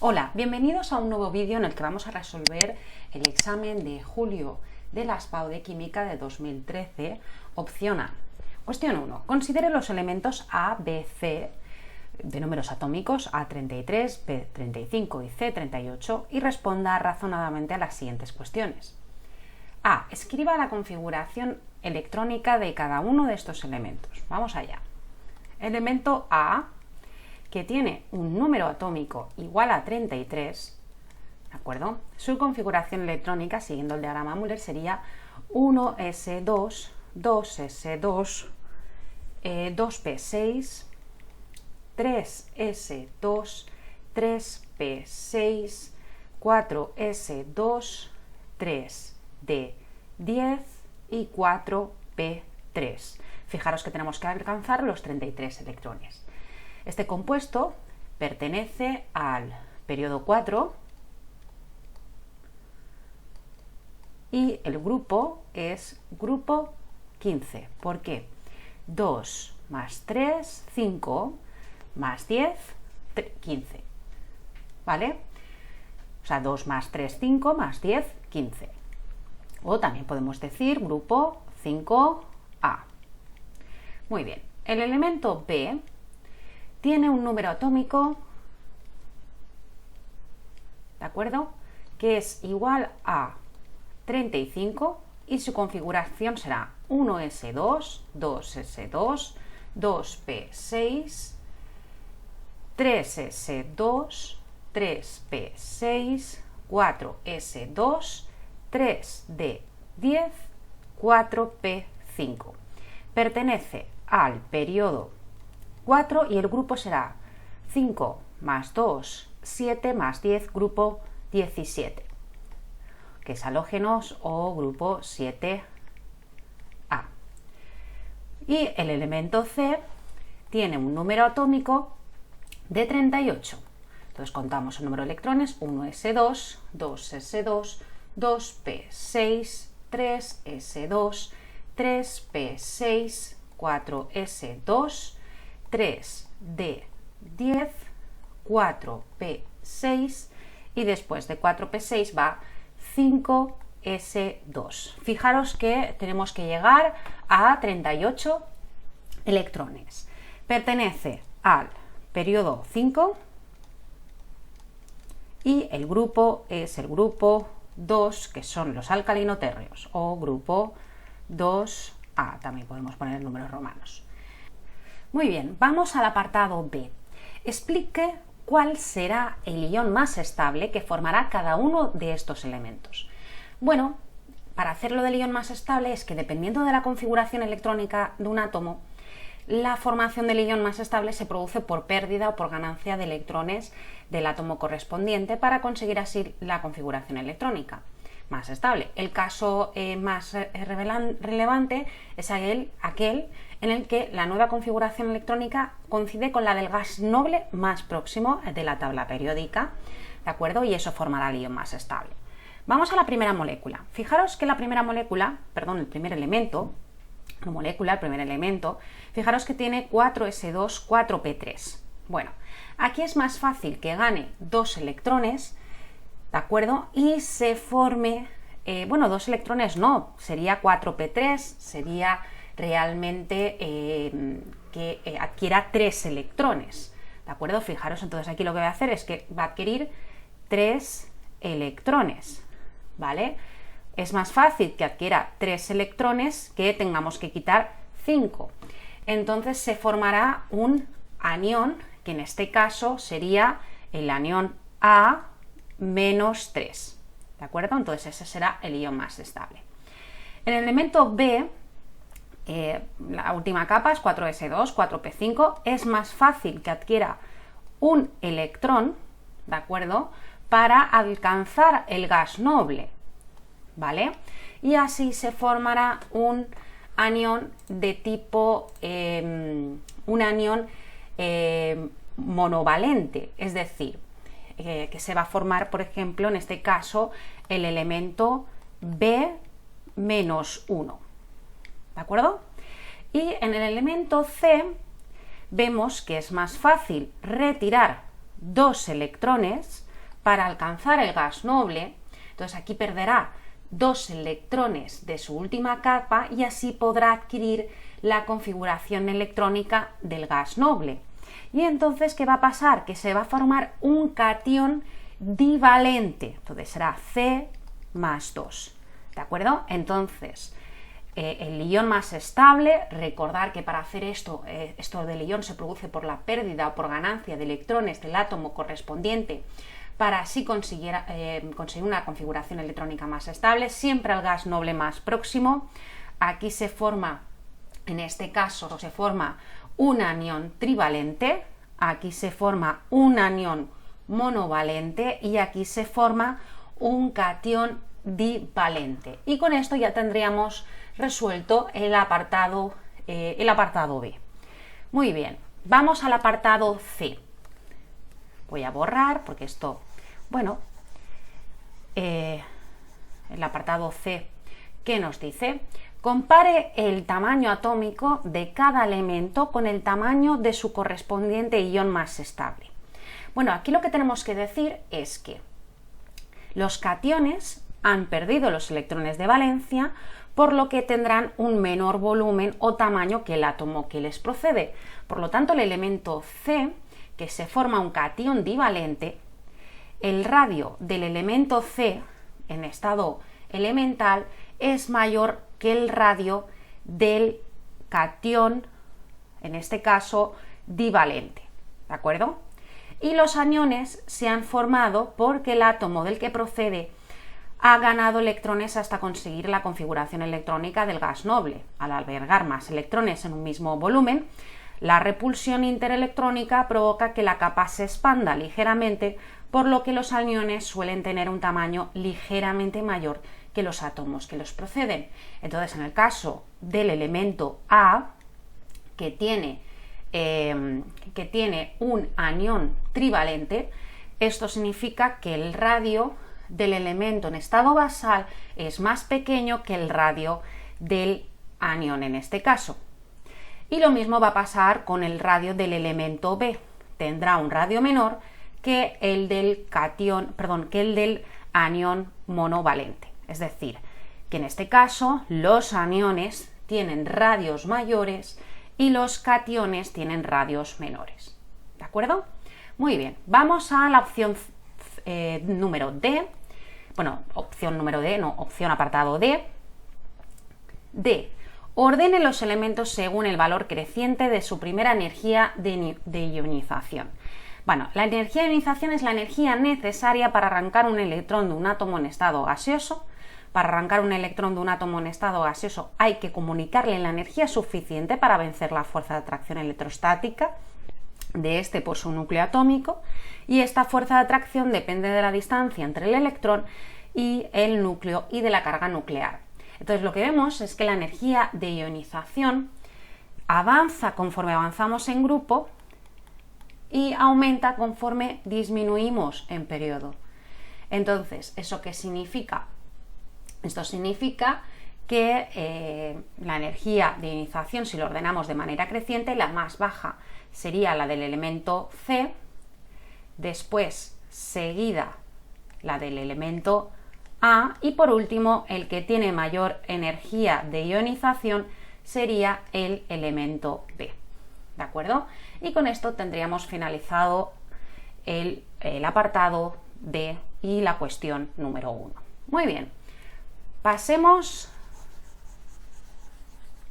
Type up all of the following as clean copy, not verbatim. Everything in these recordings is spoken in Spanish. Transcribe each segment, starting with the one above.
Hola, bienvenidos a un nuevo vídeo en el que vamos a resolver el examen de julio de la SPAO de Química de 2013, opción A. Cuestión 1. Considere los elementos A, B, C de números atómicos A33, B35 y C38 y responda razonadamente a las siguientes cuestiones. A. Escriba la configuración electrónica de cada uno de estos elementos. Vamos allá. Elemento A, que tiene un número atómico igual a 33, ¿de acuerdo? Su configuración electrónica, siguiendo el diagrama Müller, sería 1s2, 2s2, 2p6, 3s2, 3p6, 4s2, 3d10 y 4p3. Fijaros que tenemos que alcanzar los 33 electrones. Este compuesto pertenece al periodo 4 y el grupo es grupo 15. ¿Por qué? 2 más 3, 5, más 10, 15. ¿Vale? O sea, 2 más 3, 5, más 10, 15. O también podemos decir grupo 5A. Muy bien. El elemento B tiene un número atómico, ¿de acuerdo?, que es igual a 35 y su configuración será 1s2, 2s2, 2p6, 3s2, 3p6, 4s2, 3d10, 4p5. Pertenece al periodo 4 y el grupo será 5 más 2, 7 más 10, grupo 17, que es halógenos o grupo 7A. Y el elemento C tiene un número atómico de 38. Entonces contamos el número de electrones: 1s2, 2s2, 2p6, 3s2, 3p6, 4s2, 3d10, 4p6 y después de 4p6 va 5s2. Fijaros que tenemos que llegar a 38 electrones. Pertenece al periodo 5 y el grupo es el grupo 2, que son los alcalinotérreos, o grupo 2A, también podemos poner números romanos. Muy bien, vamos al apartado B. Explique cuál será el ion más estable que formará cada uno de estos elementos. Bueno, para hacerlo del ion más estable es que, dependiendo de la configuración electrónica de un átomo, la formación del ion más estable se produce por pérdida o por ganancia de electrones del átomo correspondiente para conseguir así la configuración electrónica más estable. El caso más relevante es aquel en el que la nueva configuración electrónica coincide con la del gas noble más próximo de la tabla periódica, ¿de acuerdo? Y eso formará el ion más estable. Vamos a la primera molécula. Fijaros que la primera molécula, perdón, el primer elemento, no molécula, el primer elemento, fijaros que tiene 4s2, 4p3. Bueno, aquí es más fácil que gane 2 electrones, ¿de acuerdo? Y se forme, bueno, 2 electrones no, sería 4p3, sería realmente que adquiera 3 electrones, ¿de acuerdo? Fijaros, entonces aquí lo que voy a hacer es que va a adquirir 3 electrones, ¿vale? Es más fácil que adquiera 3 electrones que tengamos que quitar 5. Entonces se formará un anión, que en este caso sería el anión A menos 3, ¿de acuerdo? Entonces ese será el ion más estable. El elemento B, la última capa es 4s2, 4p5, es más fácil que adquiera un electrón, ¿de acuerdo?, para alcanzar el gas noble, ¿vale? Y así se formará un anión de tipo, un anión monovalente, es decir, que se va a formar, por ejemplo, en este caso, el elemento B menos 1, ¿de acuerdo? Y en el elemento C vemos que es más fácil retirar 2 electrones para alcanzar el gas noble, entonces aquí perderá 2 electrones de su última capa y así podrá adquirir la configuración electrónica del gas noble. Y entonces, ¿qué va a pasar? Que se va a formar un catión divalente, entonces será C más 2, ¿de acuerdo? Entonces, el ion más estable, recordar que para hacer esto del ion se produce por la pérdida o por ganancia de electrones del átomo correspondiente, para así conseguir una configuración electrónica más estable, siempre al gas noble más próximo. Aquí se forma, en este caso, se forma un anión trivalente, aquí se forma un anión monovalente y aquí se forma un catión divalente. Y con esto ya tendríamos resuelto el apartado B. Muy bien, vamos al apartado C. Voy a borrar porque esto, bueno, el apartado C, ¿qué nos dice? Compare el tamaño atómico de cada elemento con el tamaño de su correspondiente ion más estable. Bueno, aquí lo que tenemos que decir es que los cationes han perdido los electrones de valencia, por lo que tendrán un menor volumen o tamaño que el átomo que les procede. Por lo tanto, el elemento C, que se forma un catión divalente, el radio del elemento C en estado elemental es mayor que el radio del catión, en este caso, divalente, ¿de acuerdo? Y los aniones se han formado porque el átomo del que procede ha ganado electrones hasta conseguir la configuración electrónica del gas noble. Al albergar más electrones en un mismo volumen, la repulsión interelectrónica provoca que la capa se expanda ligeramente, por lo que los aniones suelen tener un tamaño ligeramente mayor que los átomos que los proceden. Entonces, en el caso del elemento A, que tiene un anión trivalente, esto significa que el radio del elemento en estado basal es más pequeño que el radio del anión en este caso. Y lo mismo va a pasar con el radio del elemento B. Tendrá un radio menor que el del anión monovalente. Es decir, que en este caso los aniones tienen radios mayores y los cationes tienen radios menores. ¿De acuerdo? Muy bien, vamos a la opción número D. Bueno, opción número D, no, opción apartado D. D. Ordene los elementos según el valor creciente de su primera energía de ionización. Bueno, la energía de ionización es la energía necesaria para arrancar un electrón de un átomo en estado gaseoso. Para arrancar un electrón de un átomo en estado gaseoso hay que comunicarle la energía suficiente para vencer la fuerza de atracción electrostática de este por su núcleo atómico, y esta fuerza de atracción depende de la distancia entre el electrón y el núcleo y de la carga nuclear. Entonces, lo que vemos es que la energía de ionización avanza conforme avanzamos en grupo y aumenta conforme disminuimos en periodo. Entonces, ¿eso qué significa? Esto significa que la energía de ionización, si lo ordenamos de manera creciente, la más baja sería la del elemento C, después seguida la del elemento A y por último el que tiene mayor energía de ionización sería el elemento B. ¿De acuerdo? Y con esto tendríamos finalizado el apartado D y la cuestión número 1. Muy bien, pasemos.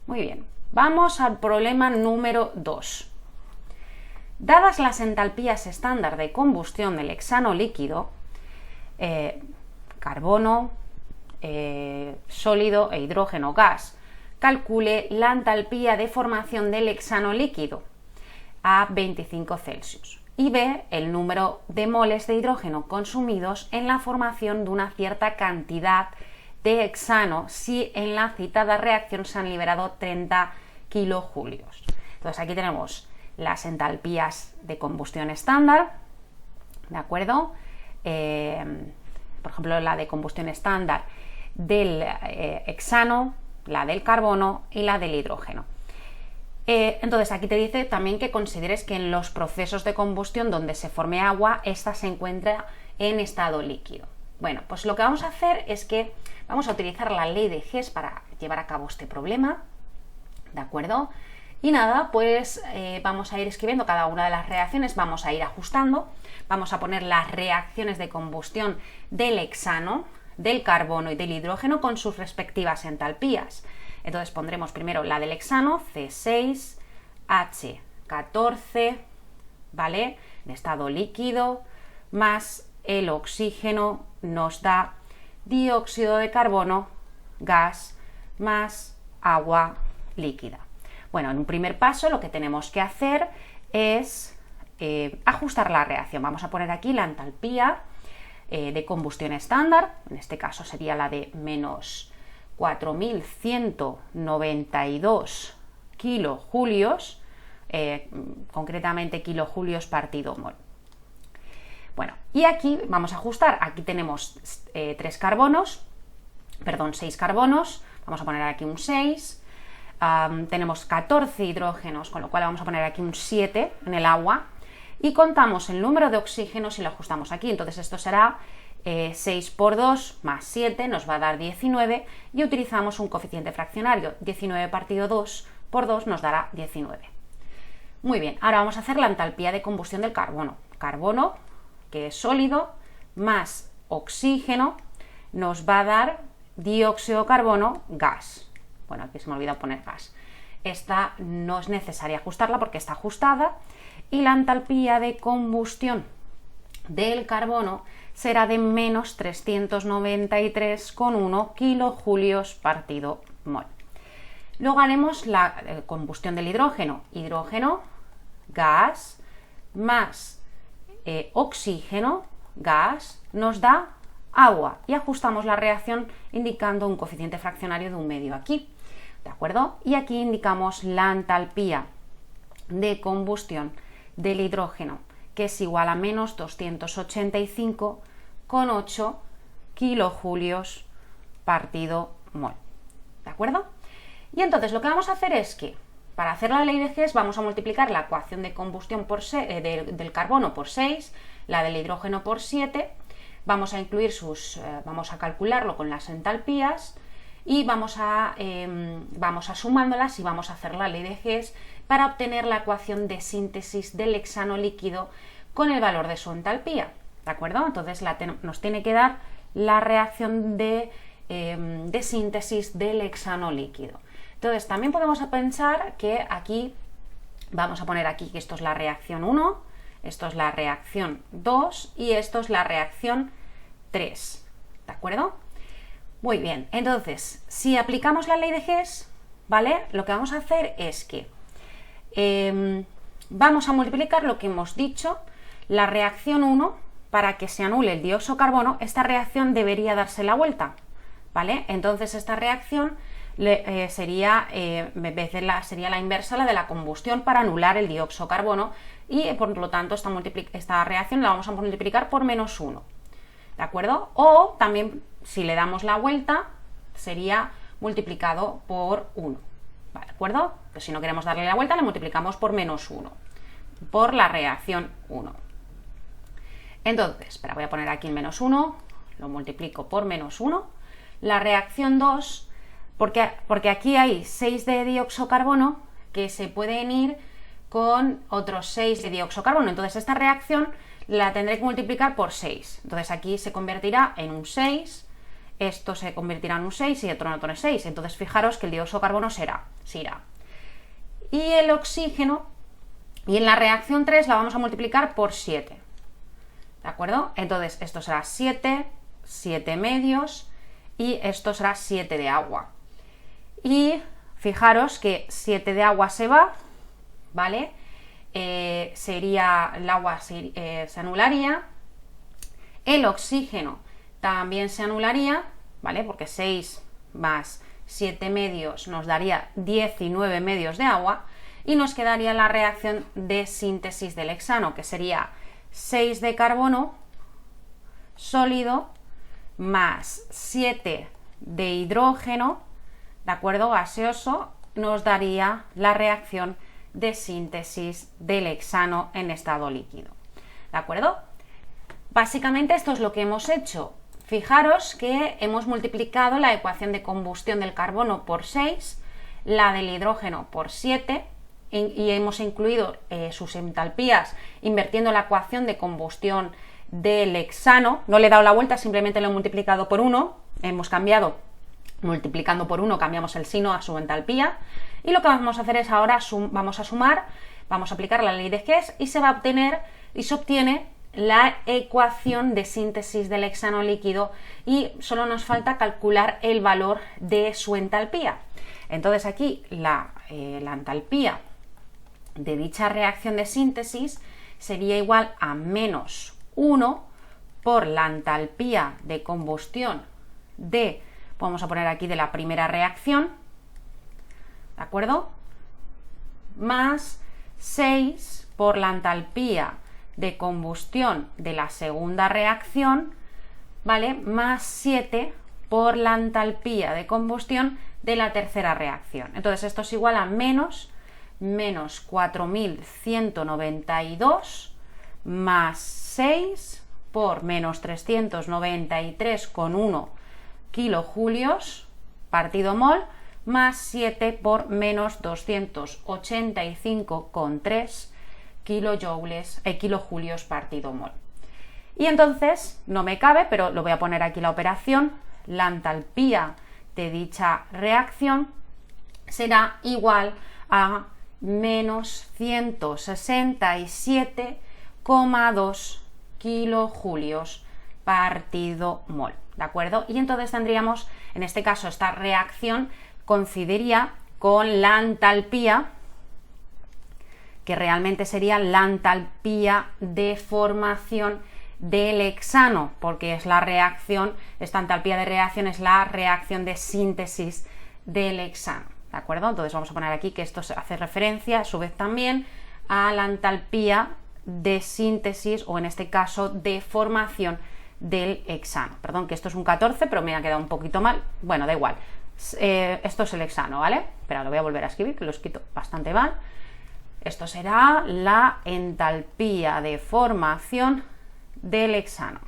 Muy bien, vamos al problema número 2. Dadas las entalpías estándar de combustión del hexano líquido, carbono, sólido e hidrógeno gas, calcule la entalpía de formación del hexano líquido a 25 Celsius y ve el número de moles de hidrógeno consumidos en la formación de una cierta cantidad de hexano si en la citada reacción se han liberado 30 kilojulios. Entonces aquí tenemos las entalpías de combustión estándar, ¿de acuerdo? Por ejemplo, la de combustión estándar del hexano, la del carbono y la del hidrógeno. Entonces aquí te dice también que consideres que en los procesos de combustión donde se forme agua, esta se encuentra en estado líquido. Bueno, pues lo que vamos a hacer es que vamos a utilizar la ley de Hess para llevar a cabo este problema, ¿de acuerdo? Y nada, pues vamos a ir escribiendo cada una de las reacciones, vamos a ir ajustando, vamos a poner las reacciones de combustión del hexano, del carbono y del hidrógeno con sus respectivas entalpías. Entonces pondremos primero la del hexano, C6H14, ¿vale? En estado líquido, más el oxígeno nos da dióxido de carbono, gas, más agua líquida. Bueno, en un primer paso lo que tenemos que hacer es ajustar la reacción. Vamos a poner aquí la entalpía de combustión estándar, en este caso sería la de menos 4192 kilojulios, concretamente kilojulios partido mol. Bueno, y aquí vamos a ajustar, aquí tenemos 6 carbonos, vamos a poner aquí un 6, tenemos 14 hidrógenos, con lo cual vamos a poner aquí un 7 en el agua, y contamos el número de oxígenos y lo ajustamos aquí, entonces esto será 6 por 2 más 7, nos va a dar 19, y utilizamos un coeficiente fraccionario, 19 partido 2 por 2 nos dará 19. Muy bien, ahora vamos a hacer la entalpía de combustión del carbono. Carbono, que es sólido, más oxígeno, nos va a dar dióxido de carbono, gas. Bueno, aquí se me olvidó poner gas. Esta no es necesaria ajustarla porque está ajustada, y la entalpía de combustión del carbono será de menos 393,1 kilojulios partido mol. Luego haremos la combustión del hidrógeno. Hidrógeno, gas, más oxígeno, gas, nos da agua, y ajustamos la reacción indicando un coeficiente fraccionario de 1/2 aquí, ¿de acuerdo? Y aquí indicamos la entalpía de combustión del hidrógeno, que es igual a menos 285,8 kilojulios partido mol, ¿de acuerdo? Y entonces lo que vamos a hacer es que para hacer la ley de Hess vamos a multiplicar la ecuación de combustión del carbono por 6, la del hidrógeno por 7, vamos a incluir vamos a calcularlo con las entalpías y vamos a sumándolas y vamos a hacer la ley de Hess para obtener la ecuación de síntesis del hexano líquido con el valor de su entalpía, ¿de acuerdo? Entonces nos tiene que dar la reacción de síntesis del hexano líquido. Entonces también podemos pensar que aquí, vamos a poner aquí que esto es la reacción 1, esto es la reacción 2 y esto es la reacción 3, ¿de acuerdo? Muy bien, entonces, si aplicamos la ley de Hess, ¿vale? Lo que vamos a hacer es que vamos a multiplicar lo que hemos dicho, la reacción 1, para que se anule el dióxido de carbono, esta reacción debería darse la vuelta, ¿vale? Entonces esta reacción sería la inversa a la de la combustión para anular el dióxido de carbono, y por lo tanto esta reacción la vamos a multiplicar por menos 1, ¿de acuerdo? O también si le damos la vuelta sería multiplicado por 1, ¿de acuerdo? Pues si no queremos darle la vuelta le multiplicamos por menos 1, por la reacción 1. Entonces, espera, voy a poner aquí el menos 1, lo multiplico por menos 1, la reacción 2, porque aquí hay 6 de dióxido de carbono que se pueden ir con otros 6 de dióxido de carbono, entonces esta reacción la tendré que multiplicar por 6, entonces aquí se convertirá en un 6, esto se convertirá en un 6 y otro en otro 6, entonces fijaros que el dióxido de carbono se irá. Y el oxígeno, y en la reacción 3 la vamos a multiplicar por 7, ¿de acuerdo? Entonces esto será 7 medios y esto será 7 de agua. Y fijaros que 7 de agua se va, ¿vale? El agua se anularía, el oxígeno también se anularía, ¿vale? Porque 6 más 7 medios nos daría 19 medios de agua, y nos quedaría la reacción de síntesis del hexano, que sería 6 de carbono sólido más 7 de hidrógeno, ¿de acuerdo? Gaseoso, nos daría la reacción de síntesis del hexano en estado líquido, ¿de acuerdo? Básicamente esto es lo que hemos hecho. Fijaros que hemos multiplicado la ecuación de combustión del carbono por 6, la del hidrógeno por 7, y hemos incluido sus entalpías invirtiendo la ecuación de combustión del hexano. No le he dado la vuelta, simplemente lo he multiplicado por 1, hemos cambiado, multiplicando por 1 cambiamos el signo a su entalpía, y lo que vamos a hacer es ahora vamos a sumar, vamos a aplicar la ley de Hess y se obtiene la ecuación de síntesis del hexano líquido, y solo nos falta calcular el valor de su entalpía. Entonces aquí la entalpía de dicha reacción de síntesis sería igual a menos 1 por la entalpía de combustión vamos a poner aquí de la primera reacción, ¿de acuerdo? Más 6 por la entalpía de combustión de la segunda reacción, ¿vale? Más 7 por la entalpía de combustión de la tercera reacción. Entonces esto es igual a menos 4192 más 6 por menos 393,1 kilojulios partido mol más 7 por menos 285,3 kilojulios partido mol. Y entonces, no me cabe, pero lo voy a poner aquí la operación, la entalpía de dicha reacción será igual a menos 167,2 kilojulios partido mol, ¿de acuerdo? Y entonces tendríamos, en este caso, esta reacción coincidiría con la entalpía, que realmente sería la entalpía de formación del hexano, porque es la reacción, esta entalpía de reacción es la reacción de síntesis del hexano, ¿de acuerdo? Entonces vamos a poner aquí que esto hace referencia a su vez también a la entalpía de síntesis, o en este caso de formación del hexano. Perdón, que esto es un 14, pero me ha quedado un poquito mal. Bueno, da igual. Esto es el hexano, ¿vale? Pero lo voy a volver a escribir, que lo he escrito bastante mal. Esto será la entalpía de formación del hexano,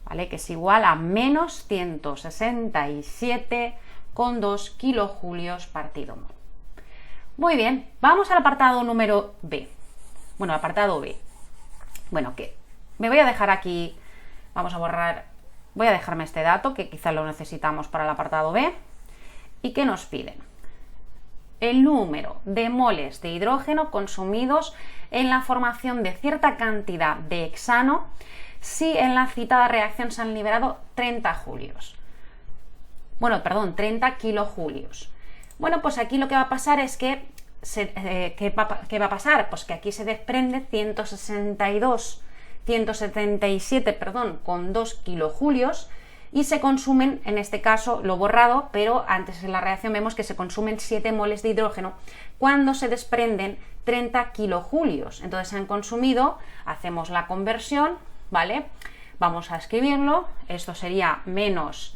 ¿vale? Que es igual a menos 167,2 kilojulios partido mol. Muy bien, vamos al apartado número B. Bueno, apartado B. Bueno, que me voy a dejar aquí, vamos a borrar, voy a dejarme este dato que quizá lo necesitamos para el apartado B. ¿Y qué nos piden? El número de moles de hidrógeno consumidos en la formación de cierta cantidad de hexano si en la citada reacción se han liberado 30 julios. Bueno, perdón, 30 kilojulios. Bueno, pues aquí lo que va a pasar es que ¿qué va a pasar? Pues que aquí se desprende 177,2 kilojulios y se consumen, en este caso lo borrado, pero antes en la reacción vemos que se consumen 7 moles de hidrógeno cuando se desprenden 30 kilojulios. Entonces se han consumido, hacemos la conversión, ¿vale? Vamos a escribirlo, esto sería menos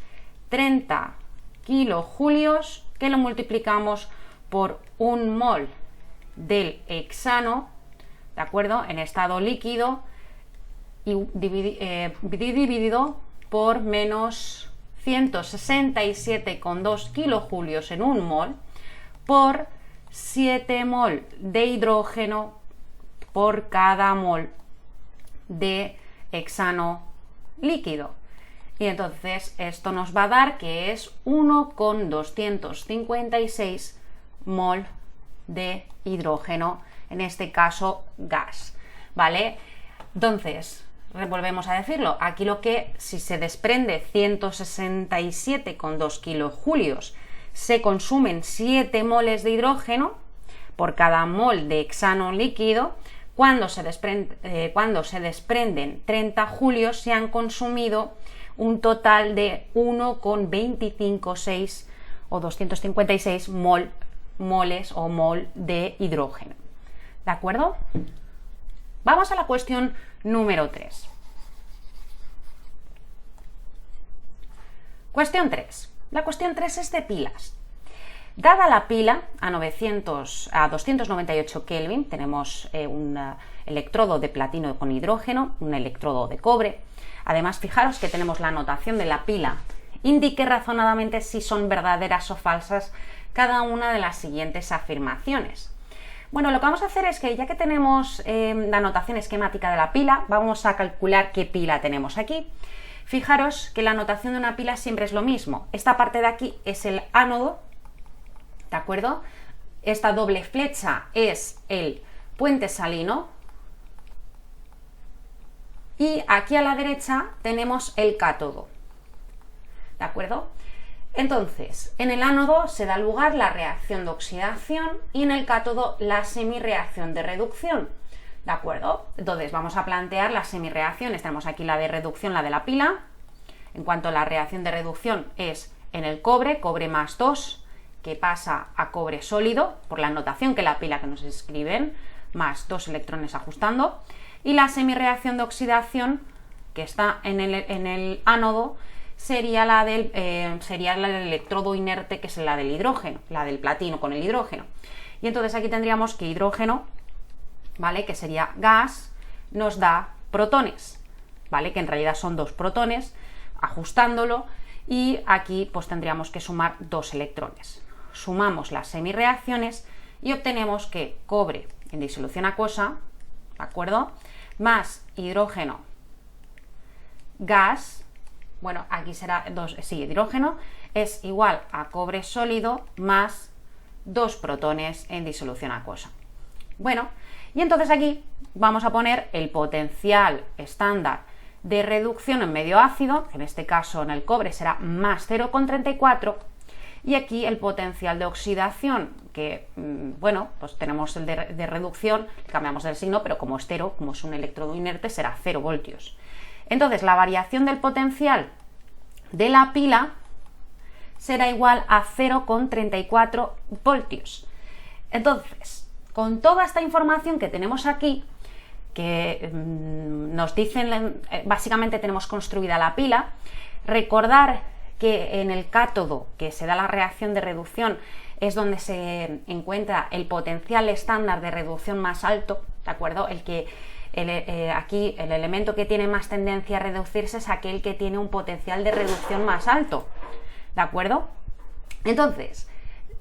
30 kilojulios, que lo multiplicamos por un mol del hexano, ¿de acuerdo? En estado líquido, y dividido por menos 167,2 kilojulios en un mol por 7 mol de hidrógeno por cada mol de hexano líquido. Y entonces esto nos va a dar que es 1,256 mol de hidrógeno, en este caso gas, ¿vale? Entonces, volvemos a decirlo, aquí lo que, si se desprende 167,2 kilojulios, se consumen 7 moles de hidrógeno por cada mol de hexano líquido. Cuando se desprenden 30 julios, se han consumido un total de 1,256 o 256 moles o mol de hidrógeno. ¿De acuerdo? Vamos a la cuestión número 3. Cuestión 3. La cuestión 3 es de pilas. Dada la pila a 298 Kelvin, tenemos un electrodo de platino con hidrógeno, un electrodo de cobre. Además, fijaros que tenemos la notación de la pila. Indique razonadamente si son verdaderas o falsas cada una de las siguientes afirmaciones. Bueno, lo que vamos a hacer es que ya que tenemos la notación esquemática de la pila, vamos a calcular qué pila tenemos aquí. Fijaros que la notación de una pila siempre es lo mismo. Esta parte de aquí es el ánodo, ¿de acuerdo? Esta doble flecha es el puente salino. Y aquí a la derecha tenemos el cátodo, ¿de acuerdo? Entonces, en el ánodo se da lugar la reacción de oxidación y en el cátodo la semirreacción de reducción, ¿de acuerdo? Entonces vamos a plantear las semirreacciones. Tenemos aquí la de reducción, la de la pila. En cuanto a la reacción de reducción es en el cobre, cobre más 2, que pasa a cobre sólido, por la notación que la pila que nos escriben, más 2 electrones ajustando. Y la semirreacción de oxidación, que está en el ánodo, sería la del electrodo inerte, que es la del hidrógeno, la del platino con el hidrógeno. Y entonces aquí tendríamos que hidrógeno, ¿vale?, que sería gas, nos da protones, ¿vale?, que en realidad son 2 protones, ajustándolo, y aquí pues tendríamos que sumar 2 electrones. Sumamos las semirreacciones y obtenemos que cobre en disolución acuosa, ¿de acuerdo?, más hidrógeno gas, bueno, aquí será hidrógeno, es igual a cobre sólido más 2 protones en disolución acuosa. Bueno, y entonces aquí vamos a poner el potencial estándar de reducción en medio ácido, en este caso en el cobre será más 0,34, y aquí el potencial de oxidación, que, bueno, pues tenemos el de reducción, cambiamos el signo, pero como es 0, como es un electrodo inerte, será 0 voltios. Entonces, la variación del potencial de la pila será igual a 0,34 voltios. Entonces, con toda esta información que tenemos aquí, que nos dicen, básicamente tenemos construida la pila, recordar que en el cátodo, que se da la reacción de reducción, es donde se encuentra el potencial estándar de reducción más alto, ¿de acuerdo? Aquí el elemento que tiene más tendencia a reducirse es aquel que tiene un potencial de reducción más alto, ¿de acuerdo? Entonces,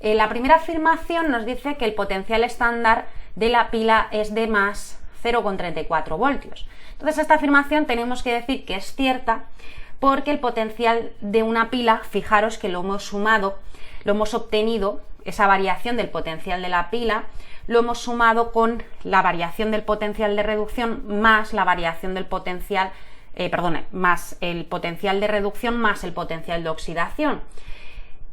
la primera afirmación nos dice que el potencial estándar de la pila es de más 0,34 voltios. Entonces, esta afirmación tenemos que decir que es cierta, porque el potencial de una pila, fijaros que lo hemos sumado, lo hemos obtenido, esa variación del potencial de la pila, lo hemos sumado con la variación del potencial de reducción más la variación del potencial, más el potencial de reducción más el potencial de oxidación.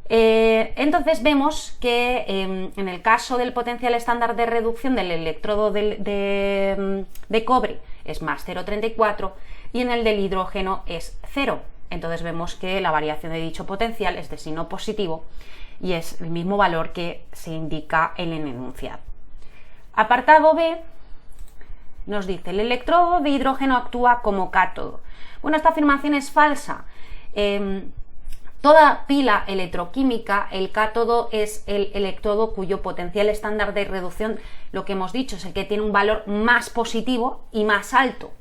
Entonces vemos que en el caso del potencial estándar de reducción del electrodo de cobre es más 0,34 y en el del hidrógeno es 0. Entonces vemos que la variación de dicho potencial es de signo positivo y es el mismo valor que se indica en el enunciado. Apartado B nos dice: el electrodo de hidrógeno actúa como cátodo. Bueno, esta afirmación es falsa. Toda pila electroquímica, el cátodo es el electrodo cuyo potencial estándar de reducción, lo que hemos dicho, es el que tiene un valor más positivo y más alto,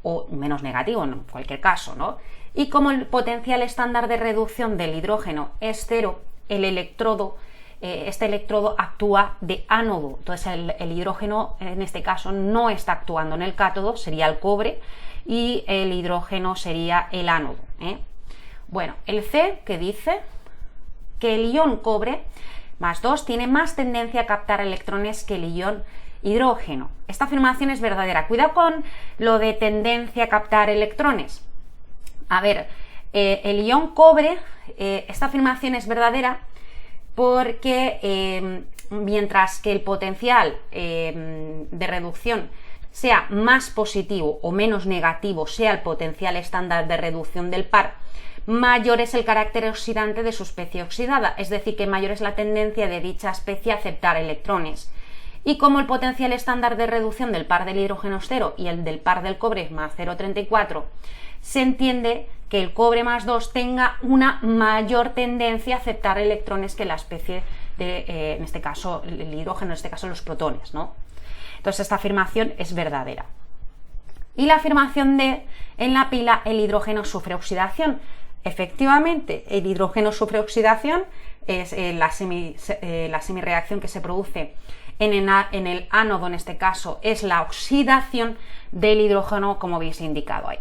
o menos negativo en cualquier caso, ¿no? Y como el potencial estándar de reducción del hidrógeno es 0, este electrodo actúa de ánodo. Entonces el hidrógeno en este caso no está actuando en el cátodo, sería el cobre, y el hidrógeno sería el ánodo, ¿eh? Bueno, el C, que dice que el ion cobre más 2 tiene más tendencia a captar electrones que el ion hidrógeno. Esta afirmación es verdadera. Cuidado con lo de tendencia a captar electrones. A ver, el ion cobre, esta afirmación es verdadera porque mientras que el potencial de reducción sea más positivo o menos negativo sea el potencial estándar de reducción del par, mayor es el carácter oxidante de su especie oxidada, es decir, que mayor es la tendencia de dicha especie a aceptar electrones. Y como el potencial estándar de reducción del par del hidrógeno es 0 y el del par del cobre es más 0,34, se entiende que el cobre más 2 tenga una mayor tendencia a aceptar electrones que la especie de, en este caso, el hidrógeno, en este caso los protones, ¿no? Entonces esta afirmación es verdadera. Y la afirmación D, en la pila el hidrógeno sufre oxidación. Efectivamente, el hidrógeno sufre oxidación, es la semireacción que se produce en el ánodo, en este caso, es la oxidación del hidrógeno, como habéis indicado ahí.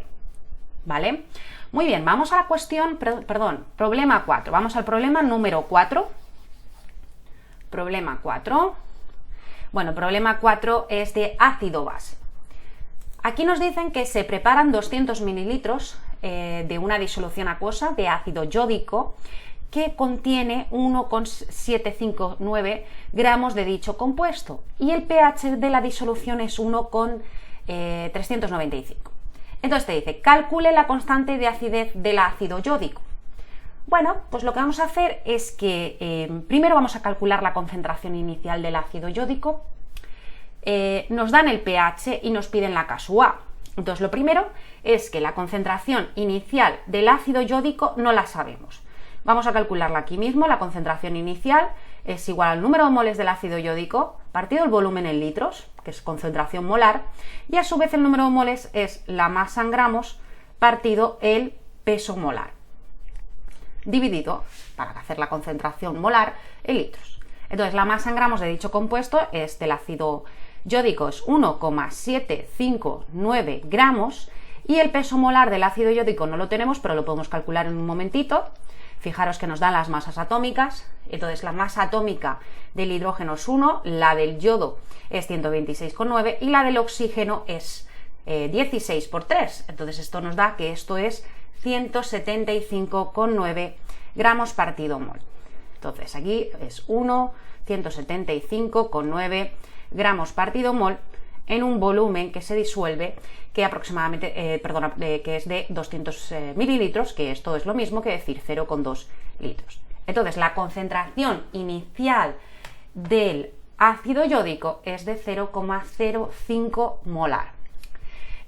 ¿Vale? Muy bien, vamos a la cuestión, problema 4. Vamos al problema número 4. Problema 4. Bueno, problema 4 es de ácido base. Aquí nos dicen que se preparan 200 mililitros de una disolución acuosa de ácido yódico que contiene 1,759 gramos de dicho compuesto y el pH de la disolución es 1,395. Entonces te dice, calcule la constante de acidez del ácido yódico. Bueno, pues lo que vamos a hacer es que primero vamos a calcular la concentración inicial del ácido yódico. Nos dan el pH y nos piden la K/A. Entonces lo primero es que la concentración inicial del ácido yódico no la sabemos. Vamos a calcularla aquí mismo. La concentración inicial es igual al número de moles del ácido yódico partido el volumen en litros, que es concentración molar, y a su vez el número de moles es la masa en gramos partido el peso molar, dividido, para hacer la concentración molar, en litros. Entonces la masa en gramos de dicho compuesto es del ácido yódico es 1,759 gramos y el peso molar del ácido yódico no lo tenemos, pero lo podemos calcular en un momentito. Fijaros que nos dan las masas atómicas. Entonces la masa atómica del hidrógeno es 1, la del yodo es 126,9 y la del oxígeno es 16 por 3. Entonces esto nos da que esto es 175,9 gramos partido mol. Entonces aquí es 175,9 gramos partido mol en un volumen que se disuelve, que aproximadamente, que es de 200 mililitros, que esto es lo mismo que decir 0,2 litros. Entonces la concentración inicial del ácido yódico es de 0,05 molar.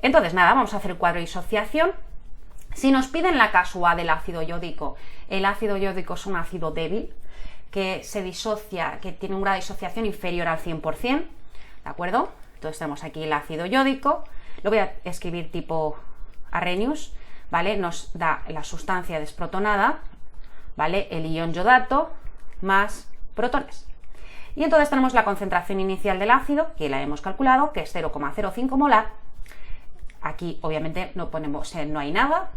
Entonces nada, vamos a hacer el cuadro de disociación. Si nos piden la K/A del ácido yódico, el ácido yódico es un ácido débil que se disocia, que tiene una disociación inferior al 100%, ¿de acuerdo? Entonces tenemos aquí el ácido yódico, lo voy a escribir tipo Arrhenius, ¿vale? Nos da la sustancia desprotonada, ¿vale? El ion yodato más protones. Y entonces tenemos la concentración inicial del ácido, que la hemos calculado, que es 0,05 molar. Aquí obviamente no ponemos, no hay nada,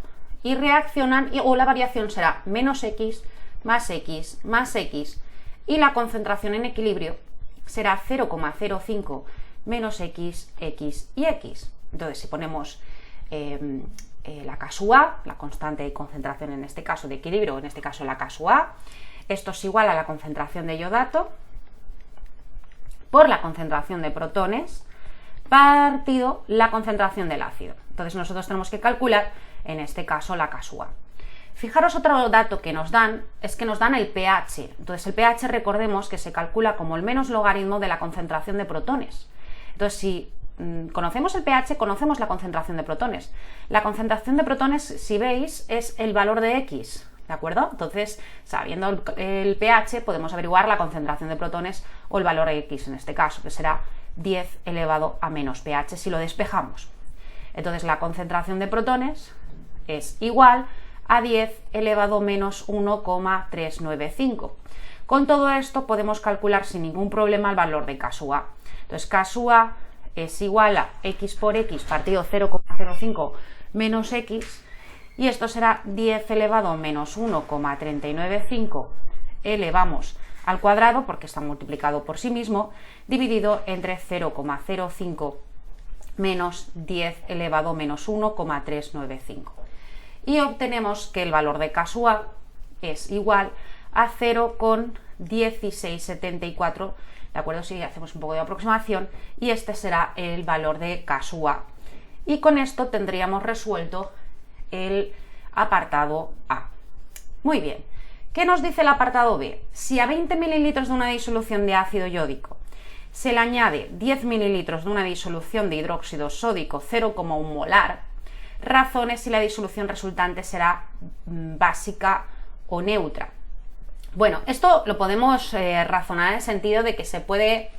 y reaccionan, o la variación será menos X, más X, más X, y la concentración en equilibrio será 0,05 menos X, X y X. Entonces, si ponemos la K/A, la constante de concentración en este caso de equilibrio, en este caso la K/A, esto es igual a la concentración de yodato por la concentración de protones partido la concentración del ácido. Entonces nosotros tenemos que calcular, en este caso, la K/A. Fijaros, otro dato que nos dan es que nos dan el pH. Entonces el pH, recordemos que se calcula como el menos logaritmo de la concentración de protones. Entonces si conocemos el pH, conocemos la concentración de protones. La concentración de protones, si veis, es el valor de X, ¿de acuerdo? Entonces, sabiendo el pH, podemos averiguar la concentración de protones o el valor de X en este caso, que será 10 elevado a menos pH si lo despejamos. Entonces la concentración de protones es igual a 10 elevado a menos 1,395. Con todo esto podemos calcular sin ningún problema el valor de K/A. Entonces K/A es igual a X por X partido 0,05 menos X, y esto será 10 elevado a menos 1,395 elevamos al cuadrado, porque está multiplicado por sí mismo, dividido entre 0,05 menos 10 elevado a menos 1,395. Y obtenemos que el valor de K/A es igual a 0,1674, ¿de acuerdo? Si hacemos un poco de aproximación, y este será el valor de K/A. Y con esto tendríamos resuelto el apartado A. Muy bien. ¿Qué nos dice el apartado B? Si a 20 mililitros de una disolución de ácido yódico se le añade 10 mililitros de una disolución de hidróxido sódico 0,1 molar, razone si la disolución resultante será básica o neutra. Bueno, esto lo podemos razonar en el sentido de que se puede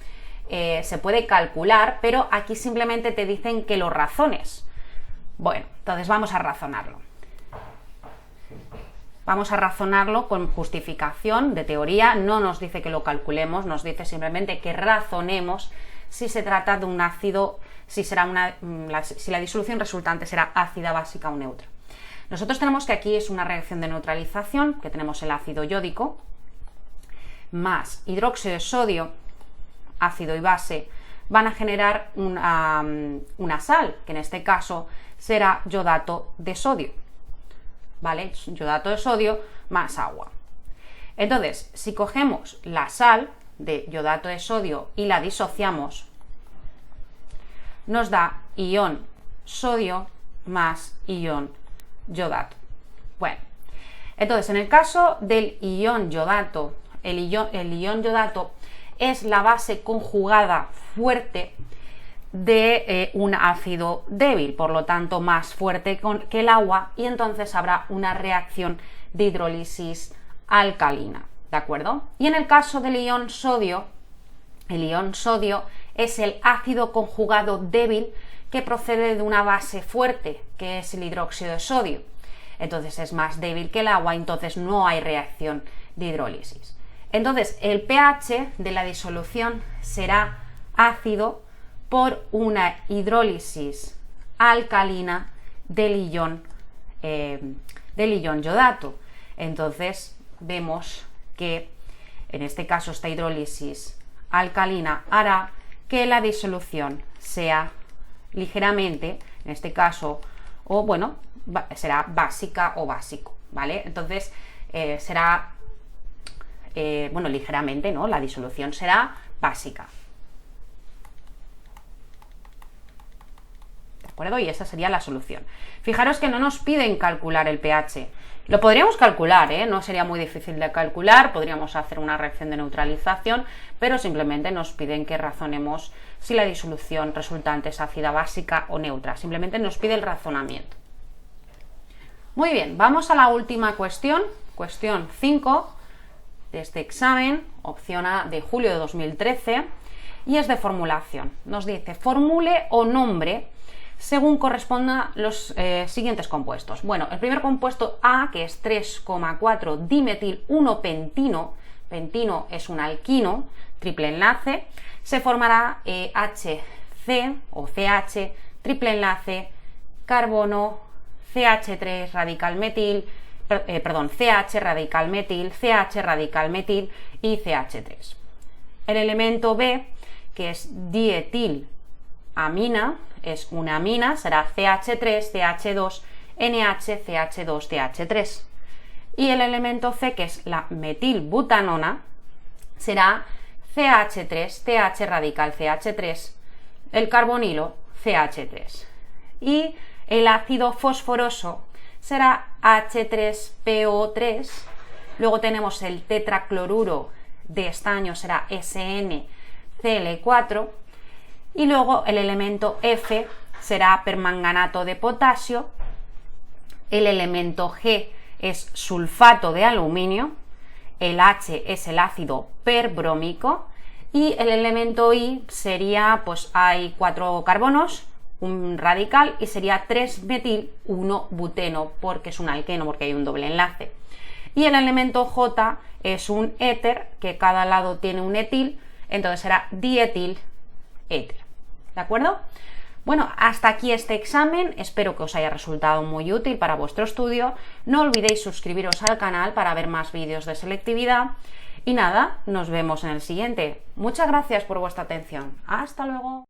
calcular, pero aquí simplemente te dicen que lo razones. Bueno, entonces vamos a razonarlo. Vamos a razonarlo con justificación de teoría, no nos dice que lo calculemos, nos dice simplemente que razonemos si se trata de un ácido, si la disolución resultante será ácida, básica o neutra. Nosotros tenemos que aquí es una reacción de neutralización, que tenemos el ácido yódico, más hidróxido de sodio, ácido y base, van a generar una sal, que en este caso será yodato de sodio, ¿vale? Yodato de sodio más agua. Entonces, si cogemos la sal de yodato de sodio y la disociamos, nos da ion sodio más ion yodato. Bueno, entonces en el caso del ion yodato, el ion yodato es la base conjugada fuerte de un ácido débil, por lo tanto más fuerte que el agua, y entonces habrá una reacción de hidrólisis alcalina, ¿de acuerdo? Y en el caso del ion sodio, el ion sodio es el ácido conjugado débil que procede de una base fuerte, que es el hidróxido de sodio. Entonces es más débil que el agua, entonces no hay reacción de hidrólisis. Entonces el pH de la disolución será ácido por una hidrólisis alcalina del ion yodato. Entonces vemos que en este caso esta hidrólisis alcalina hará que la disolución sea ligeramente, en este caso, o bueno, será básica o básico, ¿vale? Entonces será, bueno, ligeramente, ¿no? La disolución será básica. ¿De acuerdo? Y esa sería la solución. Fijaros que no nos piden calcular el pH. Lo podríamos calcular, no sería muy difícil de calcular, podríamos hacer una reacción de neutralización, pero simplemente nos piden que razonemos si la disolución resultante es ácida, básica o neutra. Simplemente nos pide el razonamiento. Muy bien, vamos a la última cuestión, cuestión 5 de este examen, opción A de julio de 2013, y es de formulación. Nos dice, formule o nombre según corresponda los siguientes compuestos. Bueno, el primer compuesto A, que es 3,4 dimetil 1-pentino, pentino es un alquino, triple enlace, se formará HC o CH, triple enlace, carbono, CH3 radical metil, CH radical metil, CH radical metil y CH3. El elemento B, que es dietilamina, es una amina, será CH3, CH2, NH, CH2, CH3. Y el elemento C, que es la metilbutanona, será CH3, TH radical CH3, el carbonilo CH3. Y el ácido fosforoso será H3PO3. Luego tenemos el tetracloruro de estaño, será SnCl4. Y luego el elemento F será permanganato de potasio, el elemento G es sulfato de aluminio, el H es el ácido perbrómico y el elemento I sería, pues hay 4 carbonos, un radical y sería 3-metil 1-buteno porque es un alqueno, porque hay un doble enlace. Y el elemento J es un éter que cada lado tiene un etil, entonces será dietil éter. ¿De acuerdo? Bueno, hasta aquí este examen, espero que os haya resultado muy útil para vuestro estudio. No olvidéis suscribiros al canal para ver más vídeos de selectividad. Y nada, nos vemos en el siguiente. Muchas gracias por vuestra atención. ¡Hasta luego!